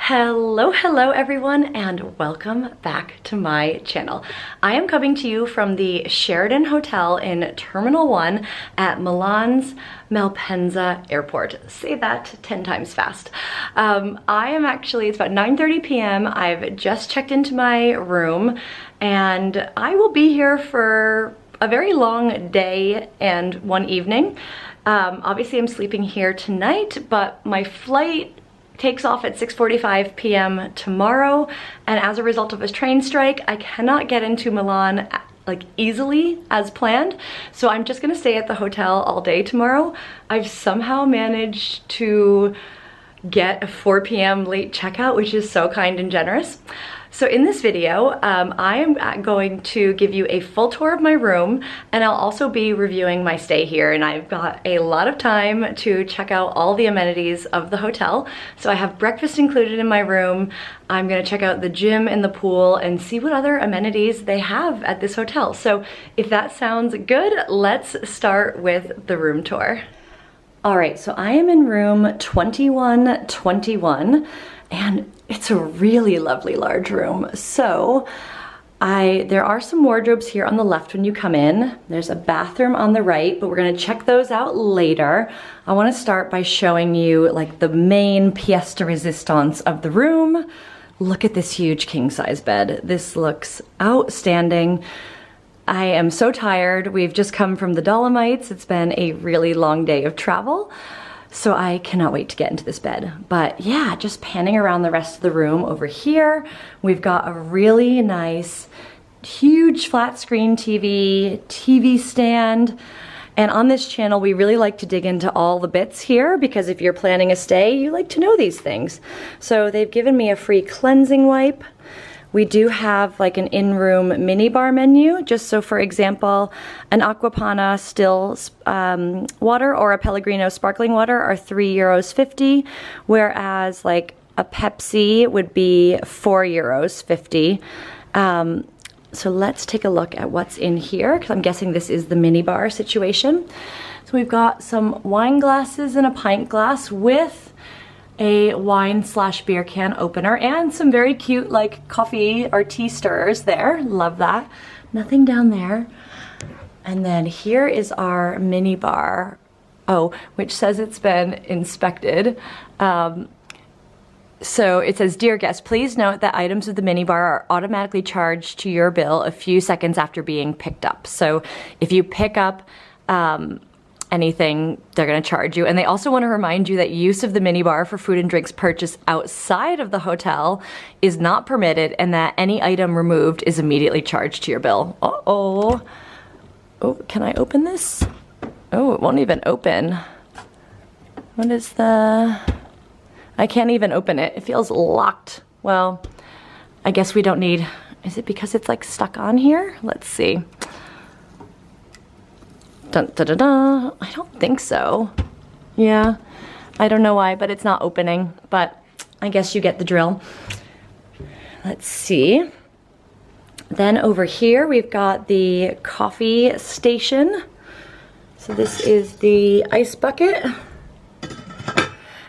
Hello everyone, and welcome back to my channel. I am coming to you from the Sheraton Hotel in Terminal 1 at Milan's Malpensa airport. Say that 10 times fast. It's about 9:30 p.m. I've just checked into my room and I will be here for a very long day and one evening. Obviously I'm sleeping here tonight, but my flight takes off at 6:45 p.m. tomorrow, and as a result of a train strike, I cannot get into Milan like easily as planned, so I'm just gonna stay at the hotel all day tomorrow. I've somehow managed to get a 4 p.m. late checkout, which is so kind and generous. So in this video, I am going to give you a full tour of my room, and I'll also be reviewing my stay here, and I've got a lot of time to check out all the amenities of the hotel. So I have breakfast included in my room. I'm gonna check out the gym and the pool and see what other amenities they have at this hotel. So if that sounds good, let's start with the room tour. All right, so I am in room 2121, and it's a really lovely large room. So there are some wardrobes here on the left when you come in. There's a bathroom on the right, but we're gonna check those out later. I wanna start by showing you like the main pièce de résistance of the room. Look at this huge king size bed. This looks outstanding. I am so tired. We've just come from the Dolomites. It's been a really long day of travel, so I cannot wait to get into this bed. But yeah, just panning around the rest of the room over here, we've got a really nice, huge flat screen TV stand. And on this channel, we really like to dig into all the bits here because if you're planning a stay, you like to know these things. So they've given me a free cleansing wipe. We do have like an in-room minibar menu, just so for example, an Aquapana still water or a Pellegrino sparkling water are €3.50, whereas like a Pepsi would be €4.50. So let's take a look at what's in here, because I'm guessing this is the minibar situation. So we've got some wine glasses and a pint glass with a wine/beer can opener and some very cute like coffee or tea stirrers there. Love that. Nothing down there. And then here is our mini bar, which says it's been inspected. So it says, "Dear guest, please note that items of the minibar are automatically charged to your bill a few seconds after being picked up." So if you pick up anything, they're going to charge you. And they also want to remind you that use of the minibar for food and drinks purchased outside of the hotel is not permitted, and that any item removed is immediately charged to your bill. Oh, can I open this? Oh, it won't even open. What is I can't even open it. It feels locked. Well, I guess we don't need, is it because it's like stuck on here? Let's see. Dun, da, da, da. I don't think so. Yeah, I don't know why, but it's not opening, but I guess you get the drill. Let's see. Then over here, we've got the coffee station. So this is the ice bucket.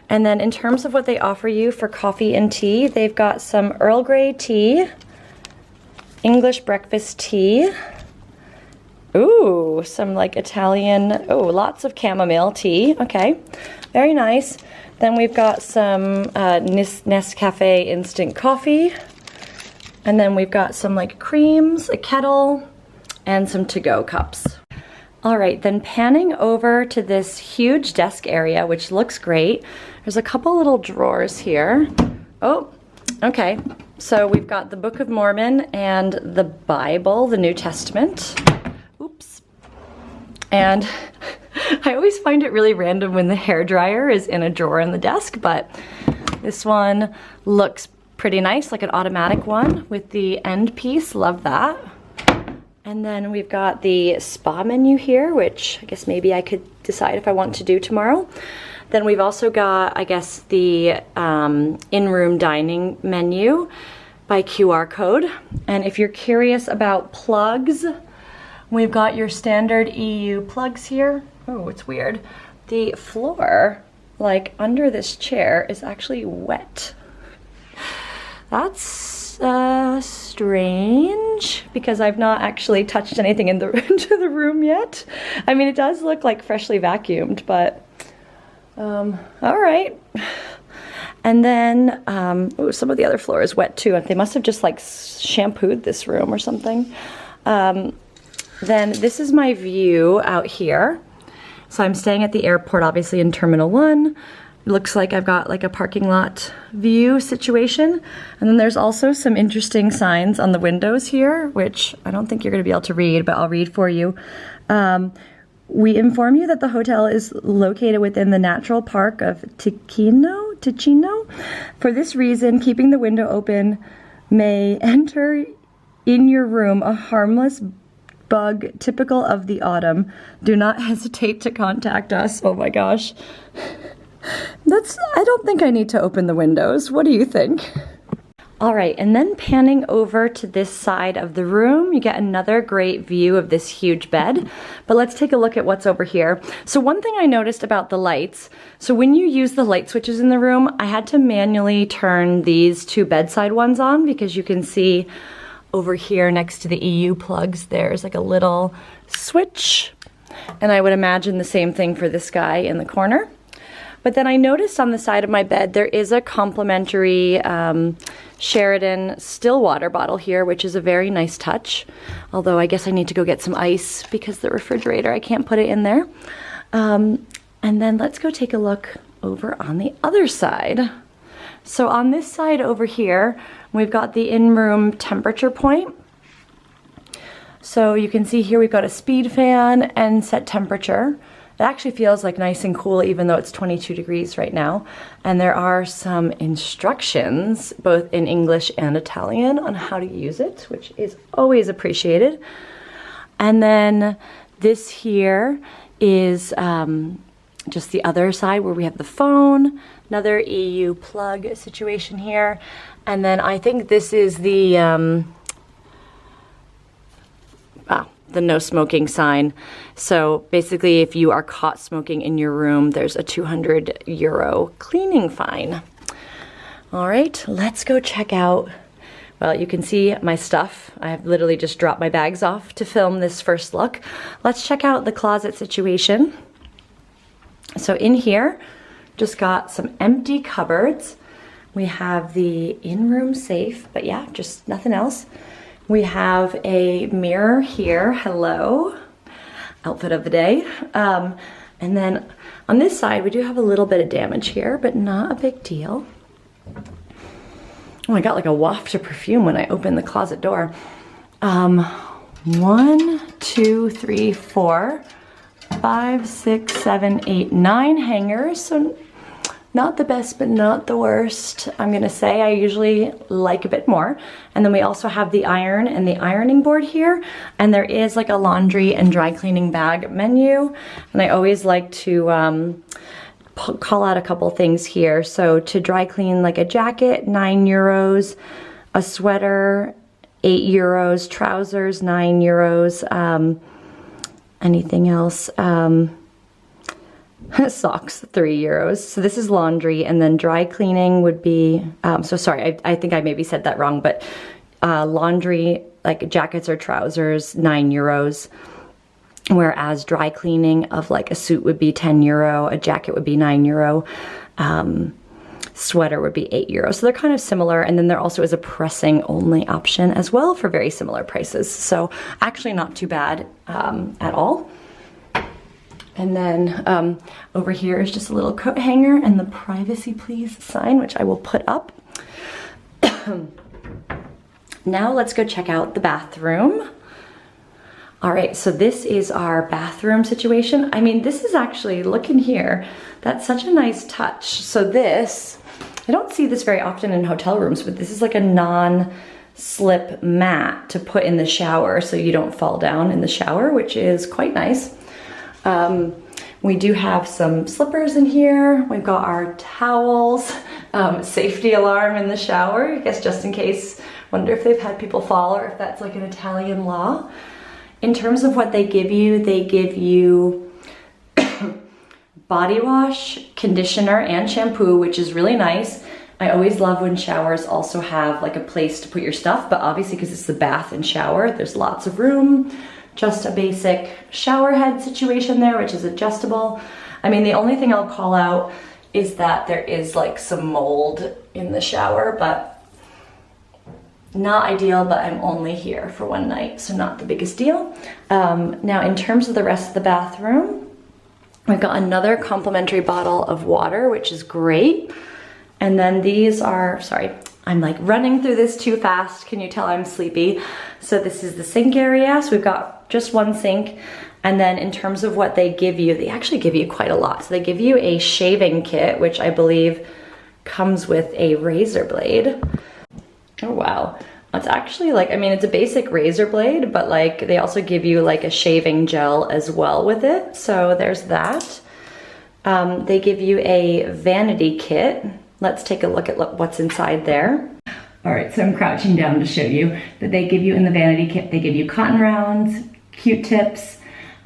And then in terms of what they offer you for coffee and tea, they've got some Earl Grey tea, English breakfast tea, ooh, some like Italian, lots of chamomile tea. Okay, very nice. Then we've got some Nescafe instant coffee. And then we've got some like creams, a kettle, and some to-go cups. All right, then panning over to this huge desk area, which looks great. There's a couple little drawers here. Oh, okay. So we've got the Book of Mormon and the Bible, the New Testament. Oops. And I always find it really random when the hairdryer is in a drawer in the desk, but this one looks pretty nice, like an automatic one with the end piece. Love that. And then we've got the spa menu here, which I guess maybe I could decide if I want to do tomorrow. Then we've also got, I guess, the in-room dining menu by QR code. And if you're curious about plugs, we've got your standard EU plugs here. Oh, it's weird. The floor, like under this chair, is actually wet. That's strange because I've not actually touched anything into the room yet. I mean, it does look like freshly vacuumed, but all right. And then, ooh, some of the other floor is wet too. They must have just like shampooed this room or something. Then this is my view out here. So I'm staying at the airport, obviously in Terminal 1. It looks like I've got like a parking lot view situation. And then there's also some interesting signs on the windows here, which I don't think you're gonna be able to read, but I'll read for you. We inform you that the hotel is located within the natural park of Ticino. For this reason, keeping the window open may enter in your room a harmless bug typical of the autumn. Do not hesitate to contact us. Oh my gosh. I don't think I need to open the windows. What do you think? All right, and then panning over to this side of the room, you get another great view of this huge bed. But let's take a look at what's over here. So one thing I noticed about the lights, so when you use the light switches in the room, I had to manually turn these two bedside ones on because you can see over here next to the EU plugs, there's like a little switch. And I would imagine the same thing for this guy in the corner. But then I noticed on the side of my bed, there is a complimentary Sheraton still water bottle here, which is a very nice touch. Although I guess I need to go get some ice because the refrigerator, I can't put it in there. And then let's go take a look over on the other side. So on this side over here, we've got the in-room temperature point. So you can see here we've got a speed fan and set temperature. It actually feels like nice and cool even though it's 22 degrees right now. And there are some instructions both in English and Italian on how to use it, which is always appreciated. And then this here is just the other side where we have the phone, another EU plug situation here. And then I think this is the no smoking sign. So basically if you are caught smoking in your room, there's a €200 cleaning fine. All right, let's go check out, well, you can see my stuff. I have literally just dropped my bags off to film this first look. Let's check out the closet situation. So in here, just got some empty cupboards. We have the in-room safe, but yeah, just nothing else. We have a mirror here, hello, outfit of the day. And then on this side, we do have a little bit of damage here, but not a big deal. Oh, I got like a waft of perfume when I opened the closet door. 1, 2, 3, 4, 5, 6, 7, 8, 9 hangers. So not the best, but not the worst. I'm gonna say I usually like a bit more. And then we also have the iron and the ironing board here. And there is like a laundry and dry cleaning bag menu. And I always like to call out a couple things here. So to dry clean like a jacket, €9. A sweater, €8. Trousers, €9. Anything else? Socks, €3. So this is laundry, and then dry cleaning would be, so sorry, I think I maybe said that wrong, but laundry, like jackets or trousers, €9. Whereas dry cleaning of like a suit would be €10, a jacket would be €9, sweater would be €8. So they're kind of similar. And then there also is a pressing only option as well for very similar prices. So actually not too bad at all. And then over here is just a little coat hanger and the privacy please sign, which I will put up. Now let's go check out the bathroom. All right, so this is our bathroom situation. I mean, this is actually, look in here, that's such a nice touch. So this, I don't see this very often in hotel rooms, but this is like a non-slip mat to put in the shower so you don't fall down in the shower, which is quite nice. We do have some slippers in here. We've got our towels, safety alarm in the shower, I guess just in case, wonder if they've had people fall or if that's like an Italian law. In terms of what they give you body wash, conditioner, and shampoo, which is really nice. I always love when showers also have like a place to put your stuff, but obviously because it's the bath and shower, there's lots of room. Just a basic shower head situation there, which is adjustable. I mean, the only thing I'll call out is that there is like some mold in the shower, but not ideal, but I'm only here for one night, so not the biggest deal. Now, in terms of the rest of the bathroom, we've got another complimentary bottle of water, which is great. And then these are, sorry, I'm like running through this too fast. Can you tell I'm sleepy? So this is the sink area. So we've got just one sink. And then in terms of what they give you, they actually give you quite a lot. So they give you a shaving kit, which I believe comes with a razor blade. Oh, wow. It's actually like, I mean, it's a basic razor blade, but like they also give you like a shaving gel as well with it. So there's that. They give you a vanity kit. Let's take a look at what's inside there. All right, so I'm crouching down to show you that they give you in the vanity kit, they give you cotton rounds, Q-tips,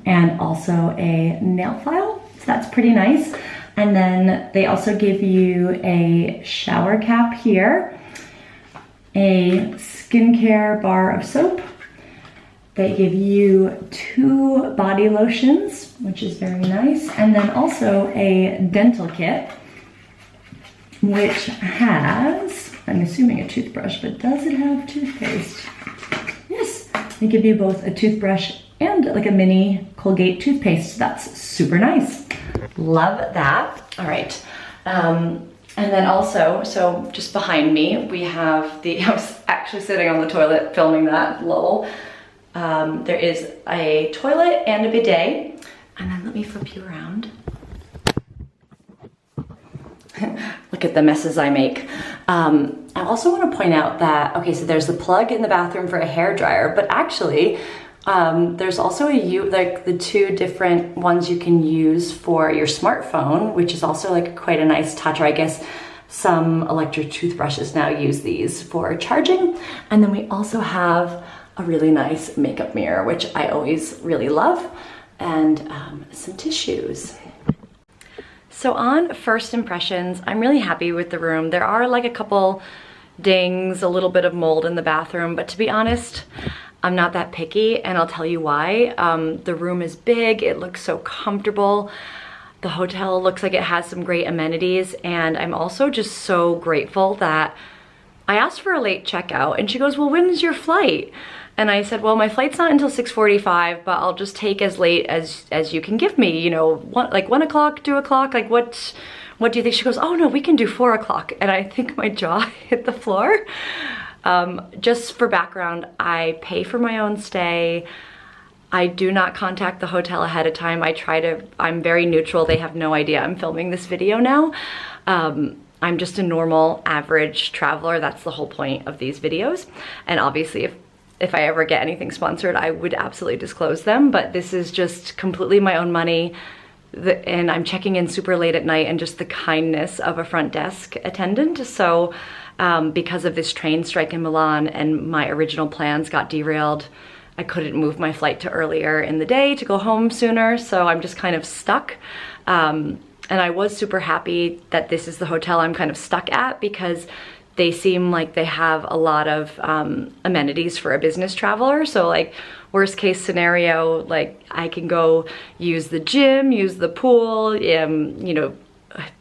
and also a nail file. So that's pretty nice. And then they also give you a shower cap here, a skincare bar of soap. They give you 2 body lotions, which is very nice. And then also a dental kit, which has, I'm assuming a toothbrush, but does it have toothpaste? Yes, they give you both a toothbrush and like a mini Colgate toothpaste. That's super nice. Love that. All right. And then also, so just behind me, we have the, I was actually sitting on the toilet filming that, lol. There is a toilet and a bidet. And then let me flip you around. Look at the messes I make. I also want to point out that, okay, so there's the plug in the bathroom for a hairdryer, but actually there's also like the 2 different ones you can use for your smartphone, which is also like quite a nice touch, or I guess some electric toothbrushes now use these for charging. And then we also have a really nice makeup mirror, which I always really love, and some tissues. So on first impressions, I'm really happy with the room. There are like a couple dings, a little bit of mold in the bathroom, but to be honest, I'm not that picky, and I'll tell you why. The room is big, it looks so comfortable. The hotel looks like it has some great amenities, and I'm also just so grateful that I asked for a late checkout, and she goes, well, when's your flight? And I said, well, my flight's not until 6:45, but I'll just take as late as you can give me, you know, like 1 o'clock, 2 o'clock, like what do you think? She goes, oh no, we can do 4 o'clock. And I think my jaw hit the floor. Just for background, I pay for my own stay. I do not contact the hotel ahead of time. I'm very neutral. They have no idea I'm filming this video now. I'm just a normal, average traveler. That's the whole point of these videos. And obviously, if I ever get anything sponsored, I would absolutely disclose them, but this is just completely my own money. And I'm checking in super late at night, and just the kindness of a front desk attendant. So because of this train strike in Milan and my original plans got derailed, I couldn't move my flight to earlier in the day to go home sooner. So I'm just kind of stuck. And I was super happy that this is the hotel I'm kind of stuck at, because they seem like they have a lot of amenities for a business traveler. So like worst case scenario, like I can go use the gym, use the pool, you know,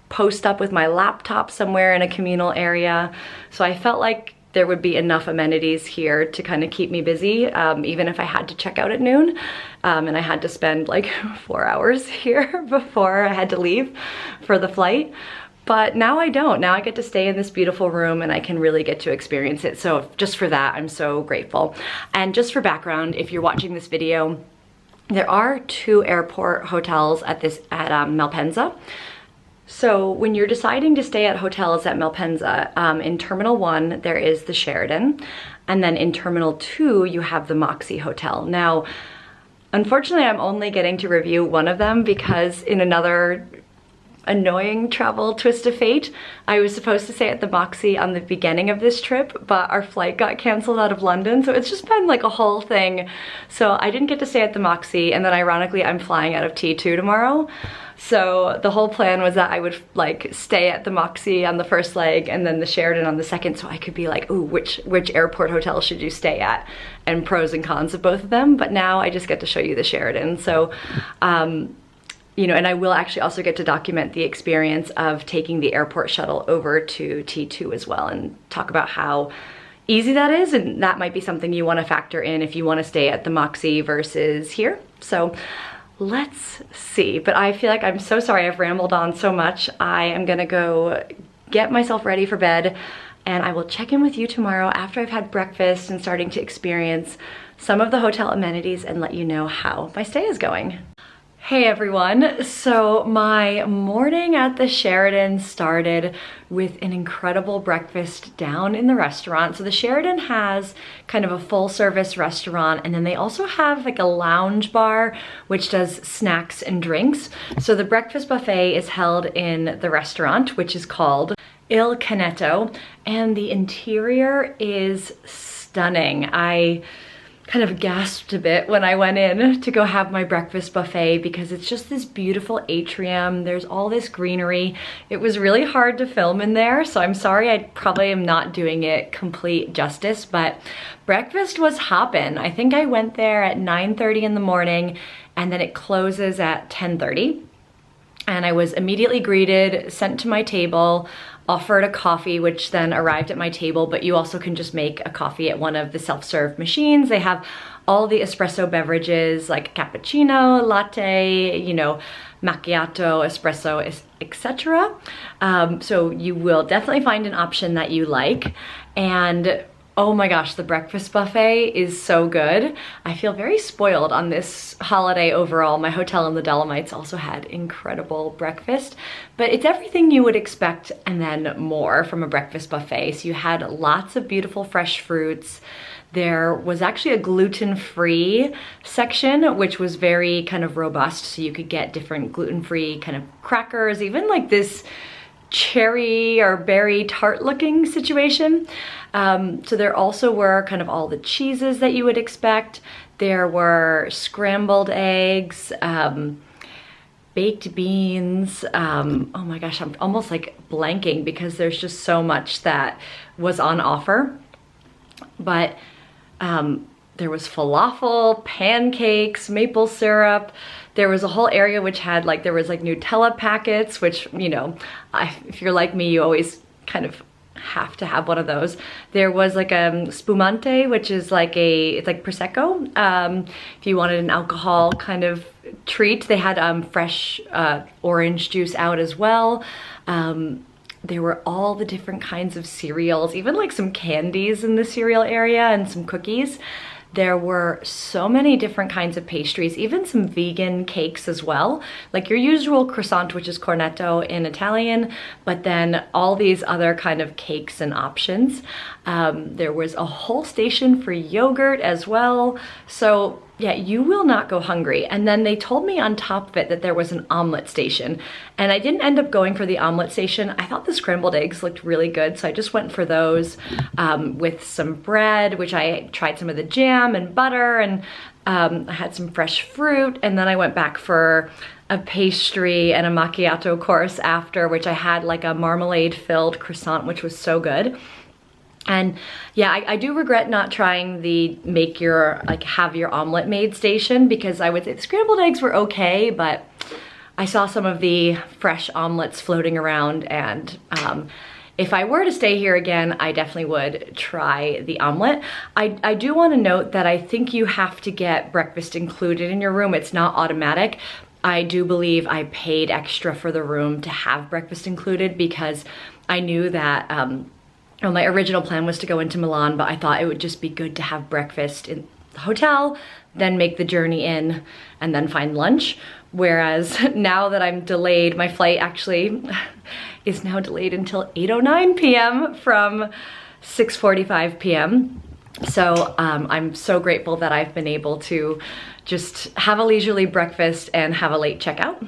post up with my laptop somewhere in a communal area. So I felt like there would be enough amenities here to kind of keep me busy, even if I had to check out at noon. And I had to spend like 4 hours here before I had to leave for the flight. But now I don't. Now I get to stay in this beautiful room, and I can really get to experience it. So just for that, I'm so grateful. And just for background, if you're watching this video, there are 2 airport hotels at Malpensa. So when you're deciding to stay at hotels at Malpensa, in Terminal 1, there is the Sheraton. And then in Terminal 2, you have the Moxie Hotel. Now, unfortunately, I'm only getting to review one of them because in another annoying travel twist of fate, I was supposed to stay at the Moxie on the beginning of this trip, but our flight got canceled out of London, so it's just been like a whole thing. So I didn't get to stay at the Moxie, and then ironically I'm flying out of T2 tomorrow. So the whole plan was that I would like stay at the Moxie on the first leg and then the Sheraton on the second, so I could be like, ooh, which airport hotel should you stay at? And pros and cons of both of them. But now I just get to show you the Sheraton. So, you know, and I will actually also get to document the experience of taking the airport shuttle over to T2 as well and talk about how easy that is, and that might be something you want to factor in if you want to stay at the Moxie versus here. So let's see. But I feel like I'm so sorry I've rambled on so much. I am gonna go get myself ready for bed, and I will check in with you tomorrow after I've had breakfast and starting to experience some of the hotel amenities and let you know how my stay is going. Hey everyone, so my morning at the Sheraton started with an incredible breakfast down in the restaurant. So the Sheraton has kind of a full service restaurant, and then they also have like a lounge bar which does snacks and drinks. So the breakfast buffet is held in the restaurant, which is called Il Canetto, and the interior is stunning. I kind of gasped a bit when I went in to go have my breakfast buffet because it's just this beautiful atrium. There's all this greenery. It was really hard to film in there, so I'm sorry I probably am not doing it complete justice, but breakfast was hoppin'. I think I went there at 9:30 in the morning, and then it closes at 10:30. And I was immediately greeted, sent to my table, offered a coffee, which then arrived at my table, but you also can just make a coffee at one of the self-serve machines. They have all the espresso beverages like cappuccino, latte, you know, macchiato, espresso, etc. So you will definitely find an option that you like. And oh my gosh, the breakfast buffet is so good. I feel very spoiled on this holiday overall. My hotel in the Dolomites also had incredible breakfast, but it's everything you would expect and then more from a breakfast buffet. So you had lots of beautiful fresh fruits. There was actually a gluten-free section, which was very kind of robust. So you could get different gluten-free kind of crackers, even like this cherry or berry tart looking situation. So there also were kind of all the cheeses that you would expect. There were scrambled eggs, baked beans. Oh my gosh, I'm almost like blanking because there's just so much that was on offer. But there was falafel, pancakes, maple syrup. There was a whole area which had like, there was like Nutella packets, which, you know, if you're like me, you always kind of have to have one of those. There was like a spumante, which is like it's like Prosecco. If you wanted an alcohol kind of treat, they had fresh orange juice out as well. There were all the different kinds of cereals, even like some candies in the cereal area and some cookies. There were so many different kinds of pastries, even some vegan cakes as well. Like your usual croissant, which is cornetto in Italian, but then all these other kind of cakes and options. There was a whole station for yogurt as well. So yeah, you will not go hungry. And then they told me on top of it that there was an omelet station. And I didn't end up going for the omelet station. I thought the scrambled eggs looked really good, so I just went for those with some bread, which I tried some of the jam and butter, and I had some fresh fruit. And then I went back for a pastry and a macchiato course after, which I had like a marmalade-filled croissant, which was so good. And yeah, I do regret not trying the have your omelet made station, because I would say the scrambled eggs were okay, but I saw some of the fresh omelets floating around, and if I were to stay here again, I definitely would try the omelet. I do want to note that I think you have to get breakfast included in your room. It's not automatic. I do believe I paid extra for the room to have breakfast included, because I knew that well, my original plan was to go into Milan, but I thought it would just be good to have breakfast in the hotel, then make the journey in, and then find lunch. Whereas now that I'm delayed, my flight actually is now delayed until 8:09 p.m. from 6:45 p.m. So I'm so grateful that I've been able to just have a leisurely breakfast and have a late checkout.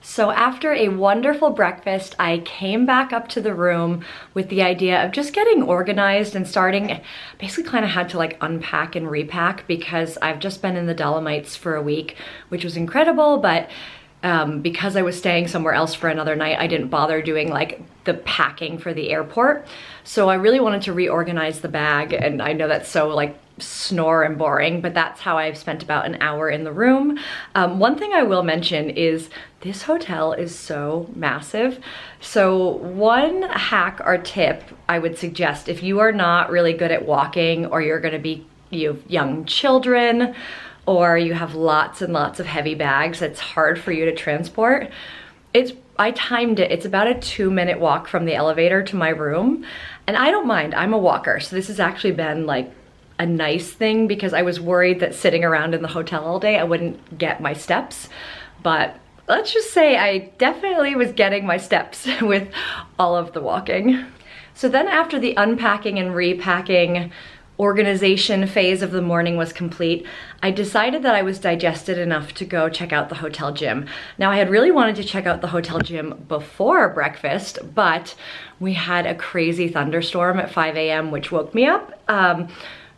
So after a wonderful breakfast, I came back up to the room with the idea of just getting organized and starting, basically kind of had to like unpack and repack, because I've just been in the Dolomites for a week, which was incredible, but because I was staying somewhere else for another night, I didn't bother doing like the packing for the airport. So I really wanted to reorganize the bag, and I know that's so like snore and boring, but that's how I've spent about an hour in the room. One thing I will mention is this hotel is so massive. So one hack or tip I would suggest, if you are not really good at walking, or you're gonna be, you have young children, or you have lots and lots of heavy bags that's hard for you to transport, I timed it, it's about a 2-minute walk from the elevator to my room. And I don't mind, I'm a walker. So this has actually been like a nice thing, because I was worried that sitting around in the hotel all day, I wouldn't get my steps. But let's just say I definitely was getting my steps with all of the walking. So then after the unpacking and repacking organization phase of the morning was complete, I decided that I was digested enough to go check out the hotel gym. Now, I had really wanted to check out the hotel gym before breakfast, but we had a crazy thunderstorm at 5 a.m. which woke me up.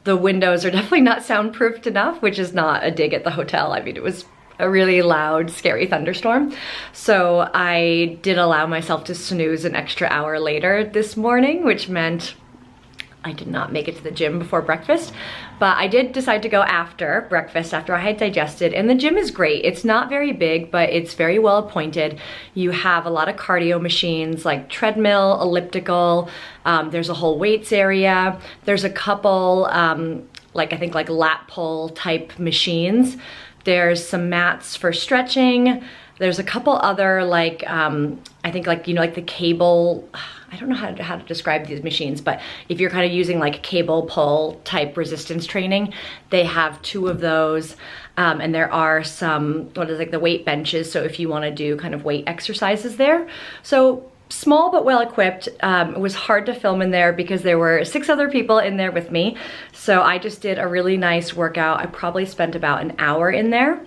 The windows are definitely not soundproofed enough, which is not a dig at the hotel. I mean, it was a really loud, scary thunderstorm. So I did allow myself to snooze an extra hour later this morning, which meant I did not make it to the gym before breakfast, but I did decide to go after breakfast, after I had digested, and the gym is great. It's not very big, but it's very well appointed. You have a lot of cardio machines like treadmill, elliptical, there's a whole weights area. There's a couple, I think like lat pull type machines. There's some mats for stretching. There's a couple other I think like, like the cable, I don't know how to describe these machines, but if you're kind of using like cable pull type resistance training, they have 2 of those. And there are some, the weight benches. So if you want to do kind of weight exercises there. So small but well equipped. It was hard to film in there because there were 6 other people in there with me. So I just did a really nice workout. I probably spent about an hour in there.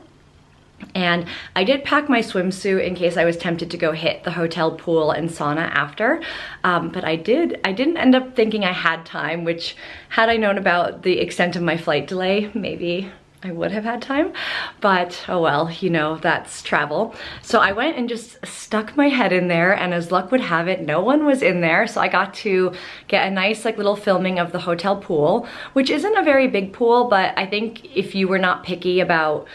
And I did pack my swimsuit in case I was tempted to go hit the hotel pool and sauna after. But I didn't end up thinking I had time, which had I known about the extent of my flight delay, maybe I would have had time, but oh well, that's travel. So I went and just stuck my head in there, and as luck would have it, no one was in there. So I got to get a nice little filming of the hotel pool, which isn't a very big pool, but I think if you were not picky about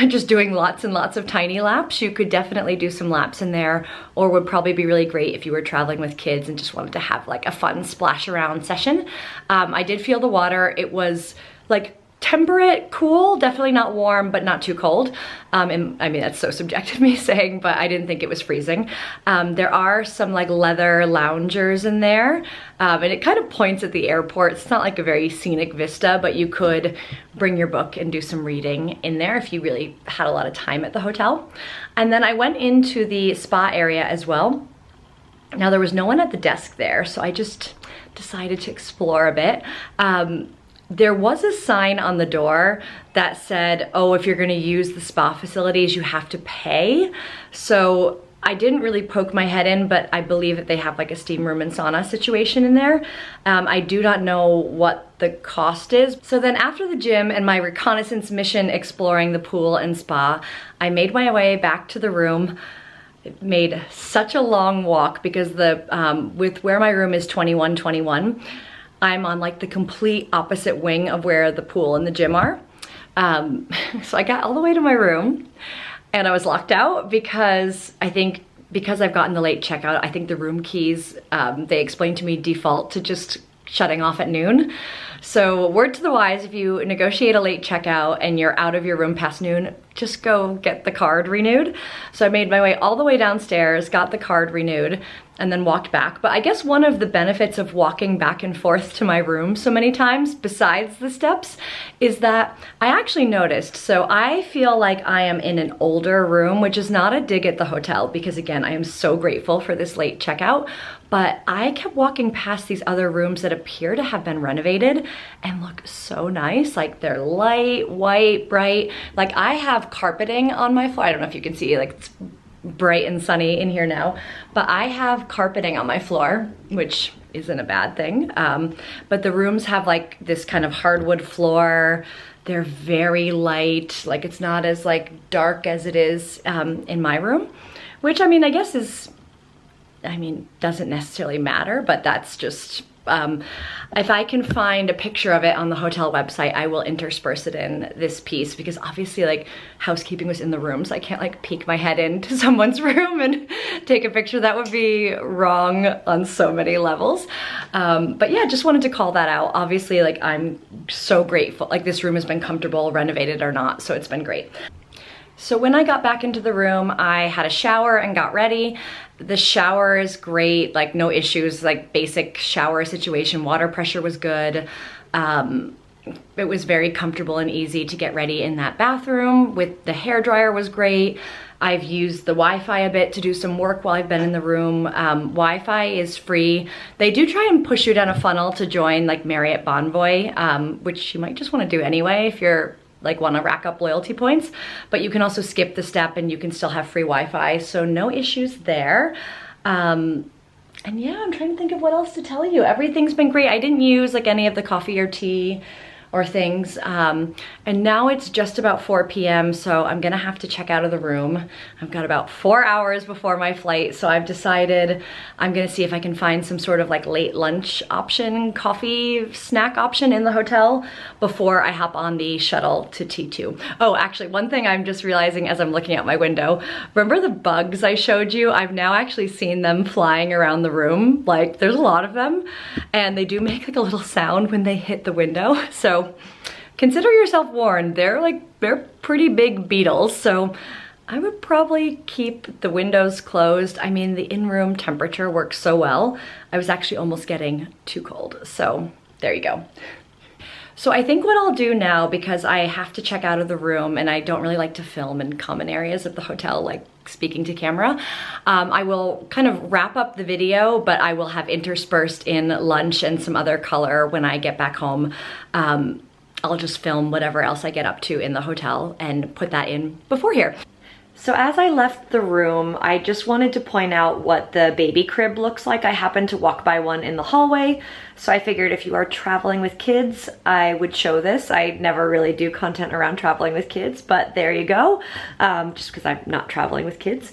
just doing lots and lots of tiny laps, you could definitely do some laps in there, or would probably be really great if you were traveling with kids and just wanted to have like a fun splash around session. I did feel the water. It was like temperate, cool, definitely not warm, but not too cold. And I mean, that's so subjective me saying, but I didn't think it was freezing. There are some like leather loungers in there, and it kind of points at the airport. It's not like a very scenic vista, but you could bring your book and do some reading in there if you really had a lot of time at the hotel. And then I went into the spa area as well. Now there was no one at the desk there, so I just decided to explore a bit. There was a sign on the door that said, oh, if you're gonna use the spa facilities, you have to pay. So I didn't really poke my head in, but I believe that they have like a steam room and sauna situation in there. I do not know what the cost is. So then after the gym and my reconnaissance mission exploring the pool and spa, I made my way back to the room. It made such a long walk because with where my room is 2121, I'm on like the complete opposite wing of where the pool and the gym are. So I got all the way to my room and I was locked out because I've gotten the late checkout, I think the room keys, they explained to me default to just shutting off at noon. So word to the wise, if you negotiate a late checkout and you're out of your room past noon, just go get the card renewed. So I made my way all the way downstairs, got the card renewed, and then walked back. But I guess one of the benefits of walking back and forth to my room so many times, besides the steps, is that I actually noticed, so I feel like I am in an older room, which is not a dig at the hotel, because again, I am so grateful for this late checkout, but I kept walking past these other rooms that appear to have been renovated and look so nice. Like they're light, white, bright. Like I have carpeting on my floor. I don't know if you can see, like it's bright and sunny in here now, but I have carpeting on my floor, which isn't a bad thing. But the rooms have like this kind of hardwood floor. They're very light, like it's not as like dark as it is in my room, which I mean, I guess doesn't necessarily matter, but that's just, if I can find a picture of it on the hotel website, I will intersperse it in this piece, because obviously like housekeeping was in the room, so I can't like peek my head into someone's room and take a picture. That would be wrong on so many levels. But yeah, just wanted to call that out. Obviously, like I'm so grateful, like this room has been comfortable, renovated or not, so it's been great. So when I got back into the room, I had a shower and got ready. The shower is great, like no issues, like basic shower situation. Water pressure was good. It was very comfortable and easy to get ready in that bathroom. With the hairdryer was great. I've used the Wi-Fi a bit to do some work while I've been in the room. Wi-Fi is free. They do try and push you down a funnel to join like Marriott Bonvoy, which you might just want to do anyway if you're like want to rack up loyalty points, but you can also skip the step and you can still have free Wi-Fi, so no issues there. And yeah, I'm trying to think of what else to tell you. Everything's been great. I didn't use like any of the coffee or tea or things. And now it's just about 4 p.m. so I'm gonna have to check out of the room. I've got about 4 hours before my flight, so I've decided I'm gonna see if I can find some sort of like late lunch option, coffee snack option in the hotel before I hop on the shuttle to T2. Oh, actually, one thing I'm just realizing as I'm looking out my window, remember the bugs I showed you? I've now actually seen them flying around the room. Like there's a lot of them, and they do make like a little sound when they hit the window. So consider yourself warned. They're pretty big beetles, so I would probably keep the windows closed. I mean, the in-room temperature works so well. I was actually almost getting too cold, so there you go. So I think what I'll do now, because I have to check out of the room and I don't really like to film in common areas of the hotel, like speaking to camera, I will kind of wrap up the video, but I will have interspersed in lunch and some other color when I get back home. I'll just film whatever else I get up to in the hotel and put that in before here. So as I left the room, I just wanted to point out what the baby crib looks like. I happened to walk by one in the hallway, so I figured if you are traveling with kids, I would show this. I never really do content around traveling with kids, but there you go, just because I'm not traveling with kids.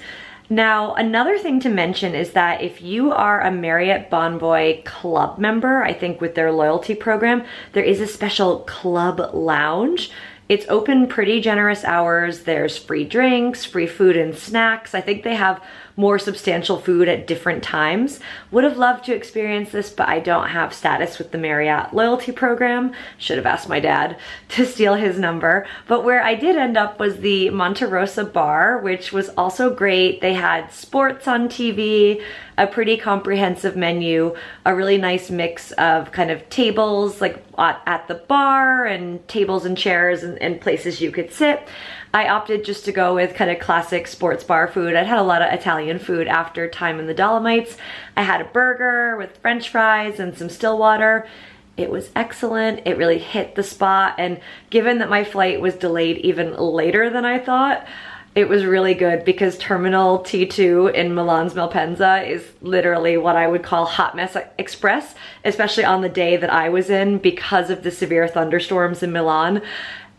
Now, another thing to mention is that if you are a Marriott Bonvoy club member, I think with their loyalty program, there is a special club lounge. It's open pretty generous hours. There's free drinks, free food and snacks. I think they have more substantial food at different times. Would have loved to experience this, but I don't have status with the Marriott loyalty program. Should have asked my dad to steal his number. But where I did end up was the Monte Rosa bar, which was also great. They had sports on TV, a pretty comprehensive menu, a really nice mix of kind of tables like at the bar and tables and chairs and places you could sit. I opted just to go with kind of classic sports bar food. I'd had a lot of Italian food after time in the Dolomites. I had a burger with French fries and some still water. It was excellent. It really hit the spot, and given that my flight was delayed even later than I thought, it was really good because Terminal T2 in Milan's Malpensa is literally what I would call hot mess express, especially on the day that I was in because of the severe thunderstorms in Milan.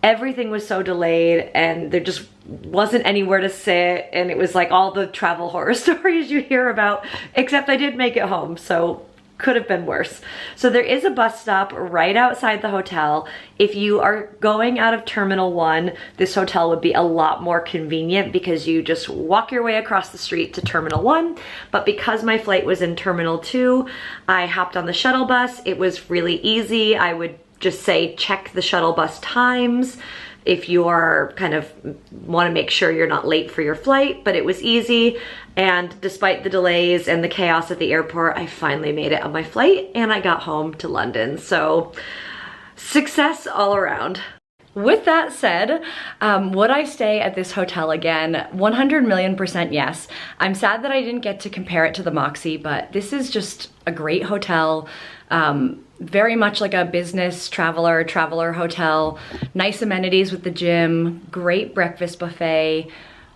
Everything was so delayed and there just wasn't anywhere to sit, and it was like all the travel horror stories you hear about, except I did make it home, so could have been worse. So there is a bus stop right outside the hotel. If you are going out of Terminal 1, this hotel would be a lot more convenient because you just walk your way across the street to Terminal 1. But because my flight was in Terminal 2, I hopped on the shuttle bus. It was really easy. I would just say check the shuttle bus times if you are kind of want to make sure you're not late for your flight, but it was easy. And despite the delays and the chaos at the airport, I finally made it on my flight and I got home to London. So success all around. With that said, would I stay at this hotel again? 100 million% yes. I'm sad that I didn't get to compare it to the Moxie, but this is just a great hotel. Very much like a business traveler hotel. Nice amenities with the gym, great breakfast buffet,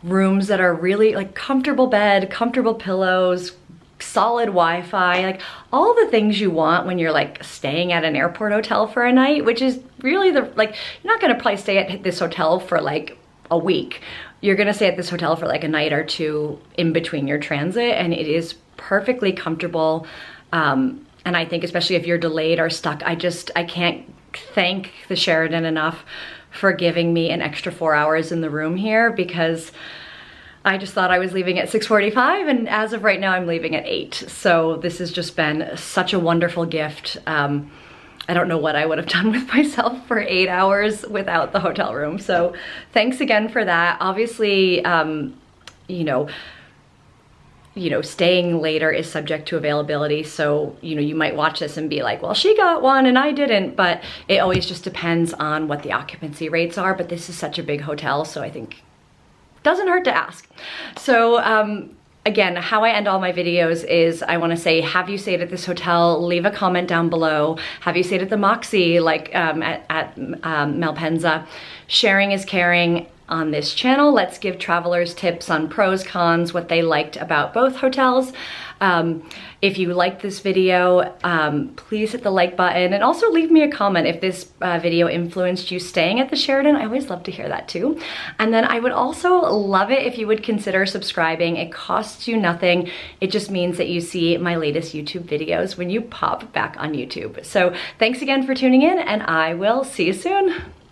rooms that are really like comfortable bed, comfortable pillows, solid Wi-Fi, like all the things you want when you're like staying at an airport hotel for a night, which is really you're not gonna probably stay at this hotel for like a week. You're gonna stay at this hotel for like a night or two in between your transit, and it is perfectly comfortable. And I think especially if you're delayed or stuck, I can't thank the Sheraton enough for giving me an extra 4 hours in the room here, because I just thought I was leaving at 6:45, and as of right now I'm leaving at 8. So this has just been such a wonderful gift. I don't know what I would have done with myself for 8 hours without the hotel room. So thanks again for that. Obviously, staying later is subject to availability. So, you might watch this and be like, well, she got one and I didn't, but it always just depends on what the occupancy rates are. But this is such a big hotel, so I think it doesn't hurt to ask. So, again, how I end all my videos is I want to say, have you stayed at this hotel? Leave a comment down below. Have you stayed at the Moxie, like at Malpensa? Sharing is caring. On this channel, let's give travelers tips on pros, cons, what they liked about both hotels. If you liked this video, please hit the like button, and also leave me a comment if this video influenced you staying at the Sheraton. I always love to hear that too. And then I would also love it if you would consider subscribing. It costs you nothing. It just means that you see my latest YouTube videos when you pop back on YouTube. So thanks again for tuning in, and I will see you soon.